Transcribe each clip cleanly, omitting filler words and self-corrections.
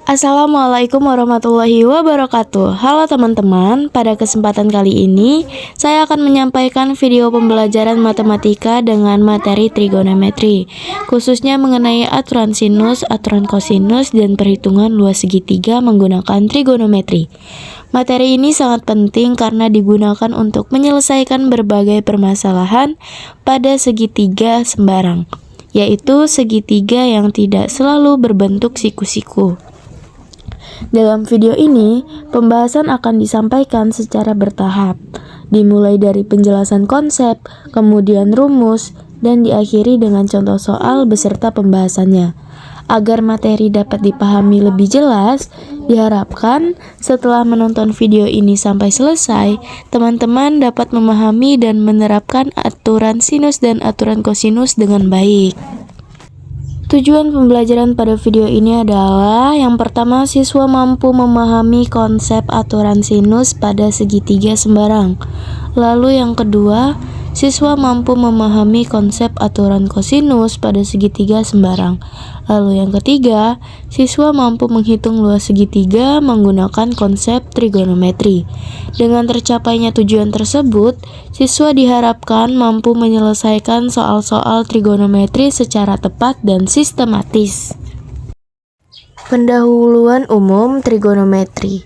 Assalamualaikum warahmatullahi wabarakatuh. Halo teman-teman, pada kesempatan kali ini saya akan menyampaikan video pembelajaran matematika dengan materi trigonometri, khususnya mengenai aturan sinus, aturan kosinus, dan perhitungan luas segitiga menggunakan trigonometri. Materi ini sangat penting karena digunakan untuk menyelesaikan berbagai permasalahan pada segitiga sembarang, yaitu segitiga yang tidak selalu berbentuk siku-siku. Dalam video ini, pembahasan akan disampaikan secara bertahap, dimulai dari penjelasan konsep, kemudian rumus, dan diakhiri dengan contoh soal beserta pembahasannya. Agar materi dapat dipahami lebih jelas, diharapkan setelah menonton video ini sampai selesai, teman-teman dapat memahami dan menerapkan aturan sinus dan aturan kosinus dengan baik. Tujuan pembelajaran pada video ini adalah yang pertama, siswa mampu memahami konsep aturan sinus pada segitiga sembarang. Lalu yang kedua, siswa mampu memahami konsep aturan kosinus pada segitiga sembarang. Lalu yang ketiga, siswa mampu menghitung luas segitiga menggunakan konsep trigonometri. Dengan tercapainya tujuan tersebut, siswa diharapkan mampu menyelesaikan soal-soal trigonometri secara tepat dan sistematis. Pendahuluan umum trigonometri.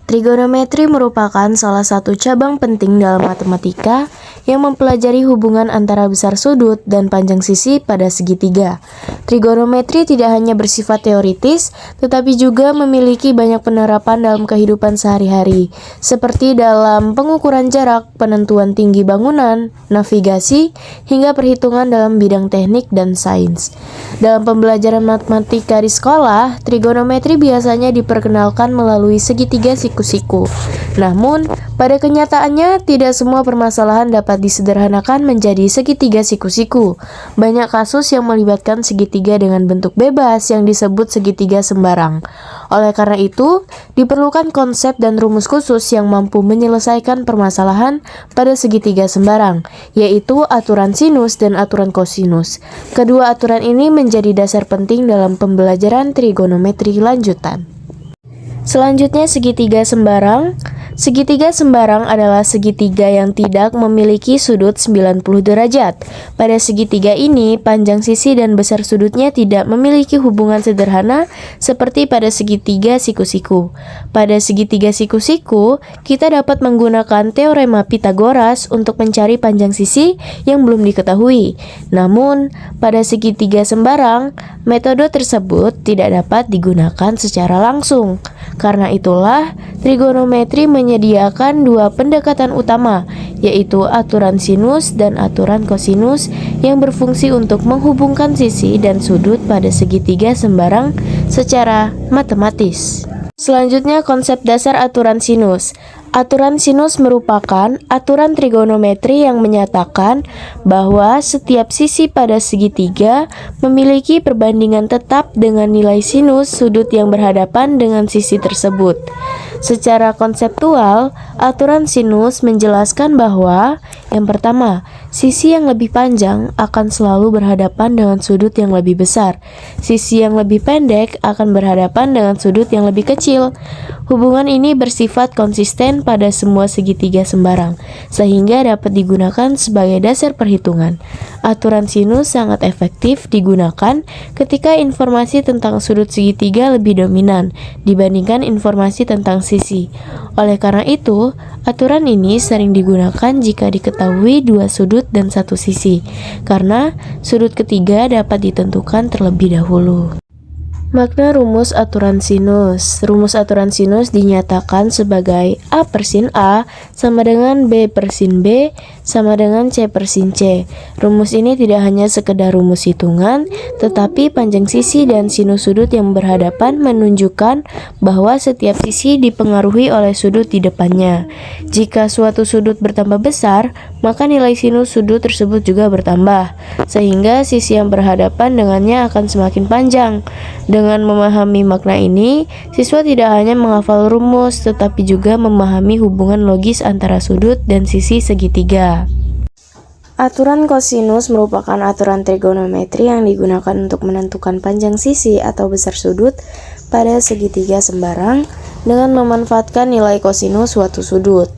Trigonometri merupakan salah satu cabang penting dalam matematika yang mempelajari hubungan antara besar sudut dan panjang sisi pada segitiga. Trigonometri tidak hanya bersifat teoritis, tetapi juga memiliki banyak penerapan dalam kehidupan sehari-hari, seperti dalam pengukuran jarak, penentuan tinggi bangunan, navigasi, hingga perhitungan dalam bidang teknik dan sains. Dalam pembelajaran matematika di sekolah, trigonometri biasanya diperkenalkan melalui segitiga siku-siku. Namun, pada kenyataannya tidak semua permasalahan dapat disederhanakan menjadi segitiga siku-siku. Banyak kasus yang melibatkan segitiga dengan bentuk bebas yang disebut segitiga sembarang. Oleh karena itu, diperlukan konsep dan rumus khusus yang mampu menyelesaikan permasalahan pada segitiga sembarang, yaitu aturan sinus dan aturan kosinus. Kedua aturan ini menjadi dasar penting dalam pembelajaran trigonometri lanjutan. Selanjutnya, segitiga sembarang. Segitiga sembarang adalah segitiga yang tidak memiliki sudut 90 derajat. Pada segitiga ini, panjang sisi dan besar sudutnya tidak memiliki hubungan sederhana seperti pada segitiga siku-siku. Pada segitiga siku-siku, kita dapat menggunakan teorema Pythagoras untuk mencari panjang sisi yang belum diketahui. Namun, pada segitiga sembarang, metode tersebut tidak dapat digunakan secara langsung. Karena itulah, trigonometri menyediakan dua pendekatan utama, yaitu aturan sinus dan aturan kosinus yang berfungsi untuk menghubungkan sisi dan sudut pada segitiga sembarang secara matematis. Selanjutnya, konsep dasar aturan sinus. Aturan sinus merupakan aturan trigonometri yang menyatakan bahwa setiap sisi pada segitiga memiliki perbandingan tetap dengan nilai sinus sudut yang berhadapan dengan sisi tersebut. Secara konseptual, aturan sinus menjelaskan bahwa yang pertama, sisi yang lebih panjang akan selalu berhadapan dengan sudut yang lebih besar. Sisi yang lebih pendek akan berhadapan dengan sudut yang lebih kecil. Hubungan ini bersifat konsisten pada semua segitiga sembarang, sehingga dapat digunakan sebagai dasar perhitungan. Aturan sinus sangat efektif digunakan ketika informasi tentang sudut segitiga lebih dominan dibandingkan informasi tentang sisi. Oleh karena itu, aturan ini sering digunakan jika diketahui dua sudut dan satu sisi, karena sudut ketiga dapat ditentukan terlebih dahulu. Makna rumus aturan sinus. Rumus aturan sinus dinyatakan sebagai A per sin A sama dengan B per sin B sama dengan C per sin C. Rumus ini tidak hanya sekedar rumus hitungan, tetapi panjang sisi dan sinus sudut yang berhadapan menunjukkan bahwa setiap sisi dipengaruhi oleh sudut di depannya. Jika suatu sudut bertambah besar, maka nilai sinus sudut tersebut juga bertambah, sehingga sisi yang berhadapan dengannya akan semakin panjang. Dengan memahami makna ini, siswa tidak hanya menghafal rumus, tetapi juga memahami hubungan logis antara sudut dan sisi segitiga. Aturan kosinus merupakan aturan trigonometri yang digunakan untuk menentukan panjang sisi atau besar sudut pada segitiga sembarang dengan memanfaatkan nilai kosinus suatu sudut.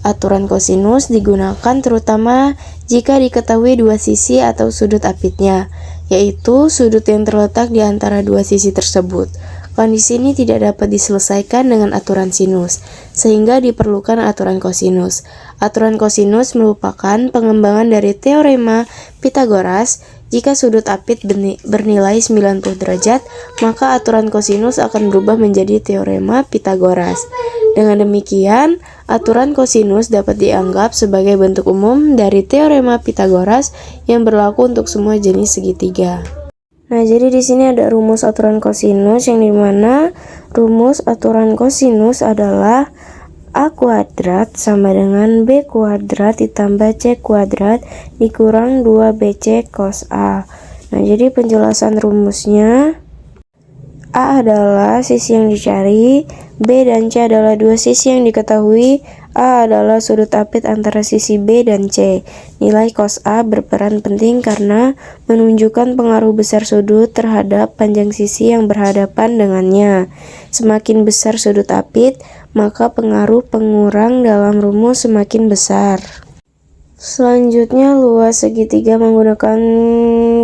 Aturan kosinus digunakan terutama jika diketahui dua sisi atau sudut apitnya, yaitu sudut yang terletak di antara dua sisi tersebut. Kondisi ini tidak dapat diselesaikan dengan aturan sinus, sehingga diperlukan aturan kosinus. Aturan kosinus merupakan pengembangan dari teorema Pythagoras. Jika sudut apit bernilai 90 derajat, maka aturan kosinus akan berubah menjadi teorema Pythagoras. Dengan demikian, aturan kosinus dapat dianggap sebagai bentuk umum dari teorema Pythagoras yang berlaku untuk semua jenis segitiga. Nah, jadi di sini ada rumus aturan kosinus yang dimana rumus aturan kosinus adalah A kuadrat sama dengan B kuadrat ditambah C kuadrat dikurang 2BC cos A. Nah, jadi penjelasan rumusnya, A adalah sisi yang dicari, B dan C adalah dua sisi yang diketahui, A adalah sudut apit antara sisi B dan C. Nilai cos A berperan penting karena menunjukkan pengaruh besar sudut terhadap panjang sisi yang berhadapan dengannya. Semakin besar sudut apit, maka pengaruh pengurang dalam rumus semakin besar. Selanjutnya, luas segitiga menggunakan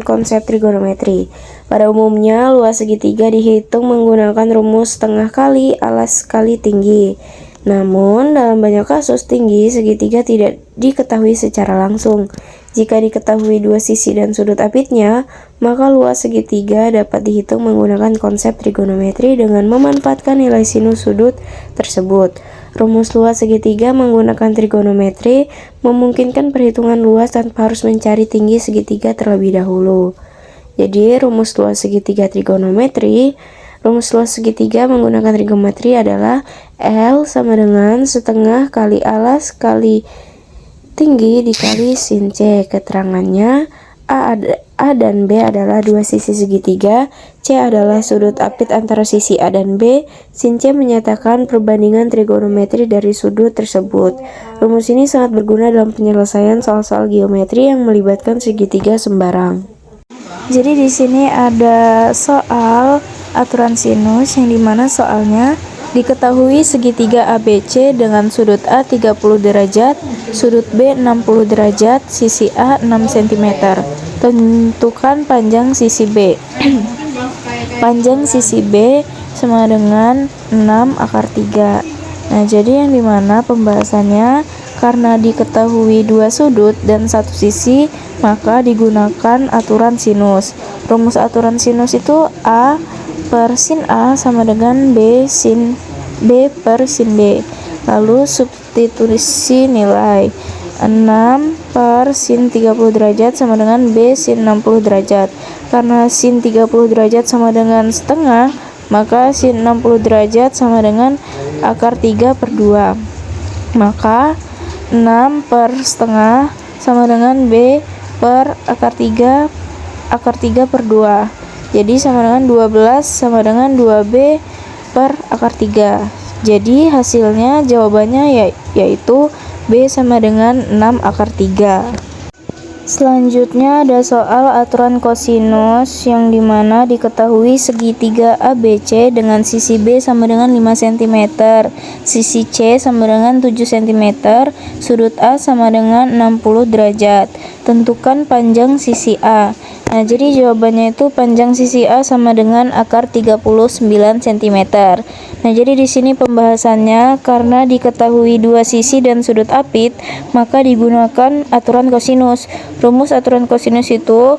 konsep trigonometri. Pada umumnya, luas segitiga dihitung menggunakan rumus setengah kali alas kali tinggi. Namun, dalam banyak kasus, tinggi segitiga tidak diketahui secara langsung. Jika diketahui dua sisi dan sudut apitnya, maka luas segitiga dapat dihitung menggunakan konsep trigonometri dengan memanfaatkan nilai sinus sudut tersebut. Rumus luas segitiga menggunakan trigonometri memungkinkan perhitungan luas tanpa harus mencari tinggi segitiga terlebih dahulu. Jadi, rumus luas segitiga rumus luas segitiga menggunakan trigonometri adalah L sama dengan setengah kali alas kali tinggi dikali sin C. Keterangannya, A dan B adalah dua sisi segitiga, C adalah sudut apit antara sisi A dan B, sin C menyatakan perbandingan trigonometri dari sudut tersebut. Rumus ini sangat berguna dalam penyelesaian soal-soal geometri yang melibatkan segitiga sembarang. Jadi di sini ada soal aturan sinus yang dimana soalnya diketahui segitiga ABC dengan sudut A 30 derajat, sudut B 60 derajat, sisi A 6 cm. Tentukan panjang sisi B. Panjang sisi B sama dengan 6 akar 3. Nah, jadi yang dimana pembahasannya karena diketahui dua sudut dan satu sisi, maka digunakan aturan sinus. Rumus aturan sinus itu A per sin A sama dengan B per sin B. Lalu substitusi nilai 6 per sin 30 derajat sama dengan B sin 60 derajat. Karena sin 30 derajat sama dengan setengah, maka sin 60 derajat sama dengan akar 3 per 2. Maka 6 per setengah sama dengan B per akar 3 per 2. Jadi sama dengan 12 sama dengan 2B per akar 3. Jadi hasilnya jawabannya yaitu B sama dengan 6 akar 3. Selanjutnya ada soal aturan kosinus yang dimana diketahui segitiga ABC dengan sisi B sama dengan 5 cm, sisi C sama dengan 7 cm, sudut A sama dengan 60 derajat. Tentukan panjang sisi A. Nah, jadi jawabannya itu panjang sisi A sama dengan akar 39 cm. Nah, jadi di sini pembahasannya karena diketahui dua sisi dan sudut apit, maka digunakan aturan kosinus. Rumus aturan kosinus itu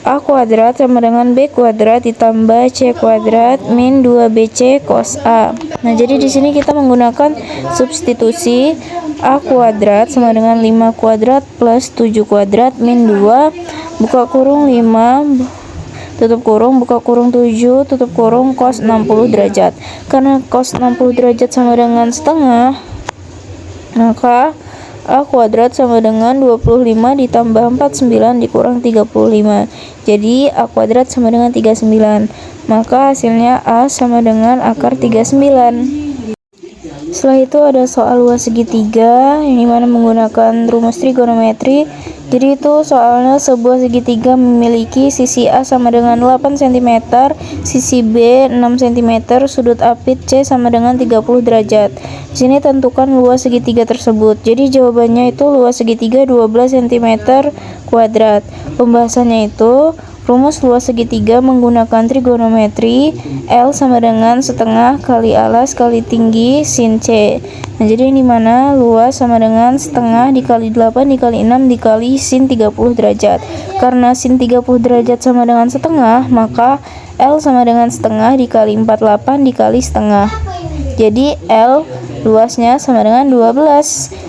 A kuadrat sama dengan B kuadrat ditambah C kuadrat min 2BC cos A. Nah, jadi di sini kita menggunakan substitusi A kuadrat sama dengan 5 kuadrat plus 7 kuadrat min 2 buka kurung 5 tutup kurung buka kurung 7 tutup kurung cos 60 derajat. Karena cos 60 derajat sama dengan setengah, maka A kuadrat sama dengan 25 ditambah 49 dikurang 35. Jadi A kuadrat sama dengan 39. Maka hasilnya A sama dengan akar 39. Setelah itu ada soal luas segitiga yang dimana menggunakan rumus trigonometri Jadi itu soalnya sebuah segitiga memiliki sisi A sama dengan 8 cm, sisi B 6 cm, sudut apit C sama dengan 30 derajat. Di sini tentukan luas segitiga tersebut. Jadi jawabannya itu luas segitiga 12 cm kuadrat. Pembahasannya itu rumus luas segitiga menggunakan trigonometri. L sama dengan setengah kali alas kali tinggi sin C. Nah, jadi yang dimana luas sama dengan setengah dikali 8 dikali 6 dikali sin 30 derajat. Karena sin 30 derajat sama dengan setengah, maka L sama dengan setengah dikali 48 dikali setengah. Jadi L luasnya sama dengan 12.